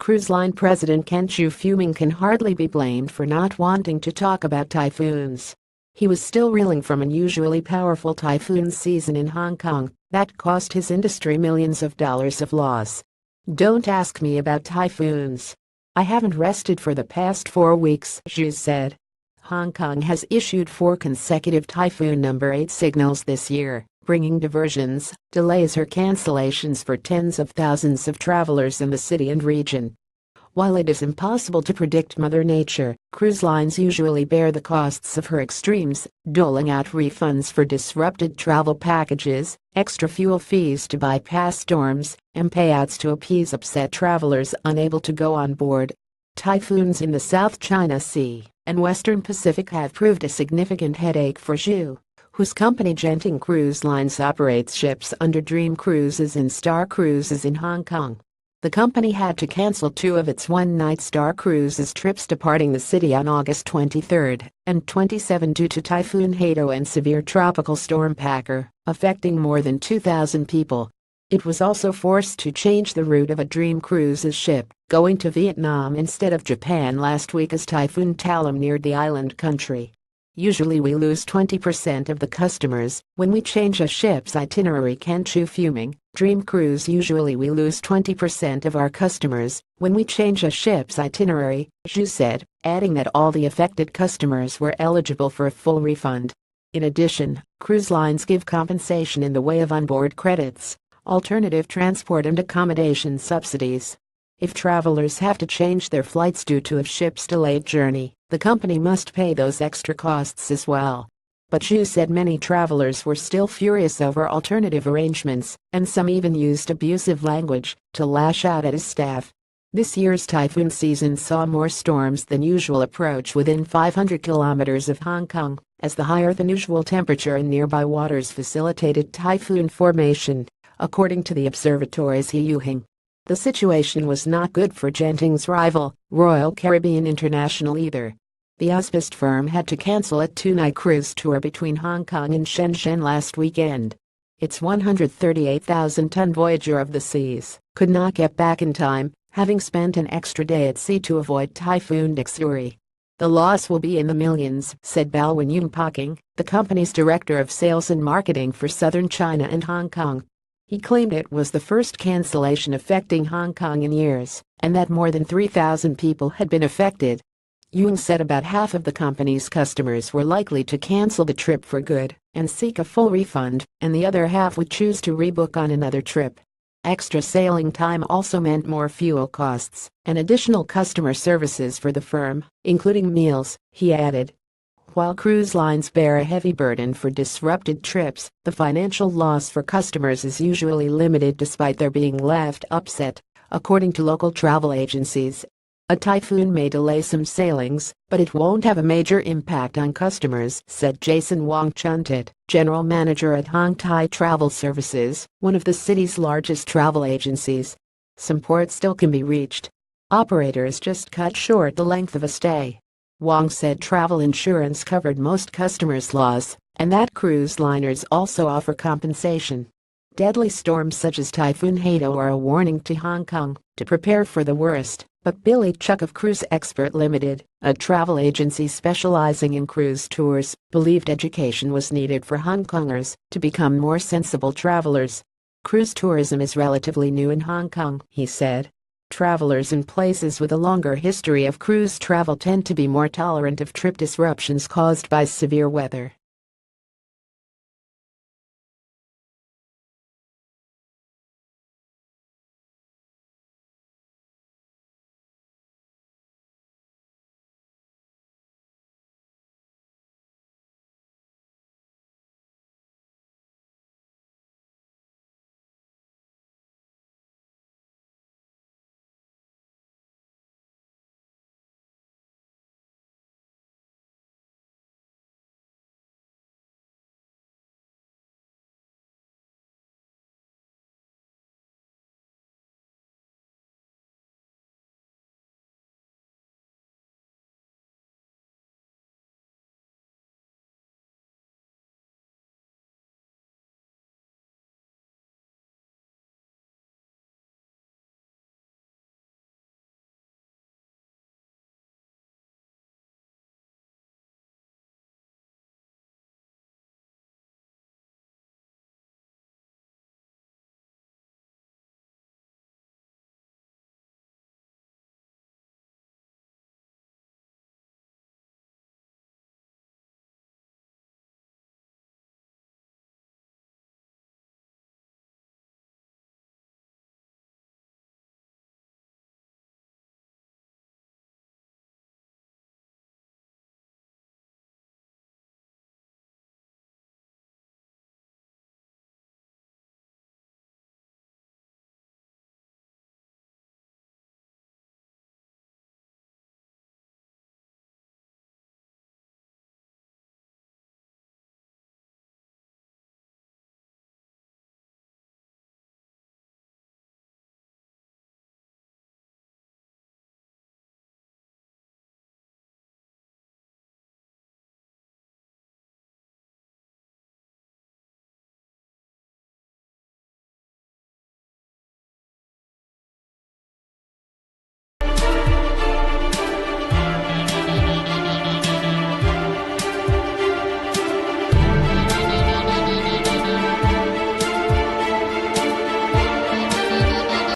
Cruise line president Kent Zhu Fuming can hardly be blamed for not wanting to talk about typhoons. He was still reeling from an unusually powerful typhoon season in Hong Kong that cost his industry millions of dollars of loss. "Don't ask me about typhoons. I haven't rested for the past 4 weeks," Zhu said. Hong Kong has issued 4 consecutive typhoon number 8 signals this year, bringing diversions, delays or cancellations for tens of thousands of travelers in the city and region. While it is impossible to predict Mother Nature, cruise lines usually bear the costs of her extremes, doling out refunds for disrupted travel packages, extra fuel fees to bypass storms, and payouts to appease upset travelers unable to go on board. Typhoons in the South China Sea and Western Pacific have proved a significant headache for Zhu, whose company Genting Cruise Lines operates ships under Dream Cruises and Star Cruises in Hong Kong. The company had to cancel 2 of its one-night Star Cruises trips departing the city on August 23 and 27 due to Typhoon Hato and severe tropical storm Packer, affecting more than 2,000 people. It was also forced to change the route of a Dream Cruises ship, going to Vietnam instead of Japan last week as Typhoon Talim neared the island country. "Usually we lose 20% of the customers when we change a ship's itinerary," Kent Zhu Fuming, Dream Cruise. "Usually we lose 20% of our customers when we change a ship's itinerary," Zhu said, adding that all the affected customers were eligible for a full refund. In addition, cruise lines give compensation in the way of onboard credits, alternative transport and accommodation subsidies. If travelers have to change their flights due to a ship's delayed journey, the company must pay those extra costs as well. But Zhu said many travelers were still furious over alternative arrangements, and some even used abusive language to lash out at his staff. This year's typhoon season saw more storms than usual approach within 500 kilometers of Hong Kong, as the higher-than-usual temperature in nearby waters facilitated typhoon formation, according to the observatory's Yuhing. The situation was not good for Genting's rival, Royal Caribbean International, either. The auspiced firm had to cancel a 2-night cruise tour between Hong Kong and Shenzhen last weekend. Its 138,000-ton Voyager of the Seas could not get back in time, having spent an extra day at sea to avoid Typhoon Doksuri. "The loss will be in the millions," said Balwin Yongpoking, the company's director of sales and marketing for southern China and Hong Kong. He claimed it was the first cancellation affecting Hong Kong in years, and that more than 3,000 people had been affected. Yung said about half of the company's customers were likely to cancel the trip for good and seek a full refund, and the other half would choose to rebook on another trip. Extra sailing time also meant more fuel costs and additional customer services for the firm, including meals, he added. While cruise lines bear a heavy burden for disrupted trips, the financial loss for customers is usually limited despite their being left upset, according to local travel agencies. "A typhoon may delay some sailings, but it won't have a major impact on customers," said Jason Wong Chuntit, general manager at Hong Tai Travel Services, one of the city's largest travel agencies. "Some ports still can be reached. Operators just cut short the length of a stay." Wong said travel insurance covered most customers' loss, and that cruise liners also offer compensation. Deadly storms such as Typhoon Hato are a warning to Hong Kong to prepare for the worst, but Billy Chuck of Cruise Expert Limited, a travel agency specializing in cruise tours, believed education was needed for Hong Kongers to become more sensible travelers. "Cruise tourism is relatively new in Hong Kong," he said. "Travelers in places with a longer history of cruise travel tend to be more tolerant of trip disruptions caused by severe weather.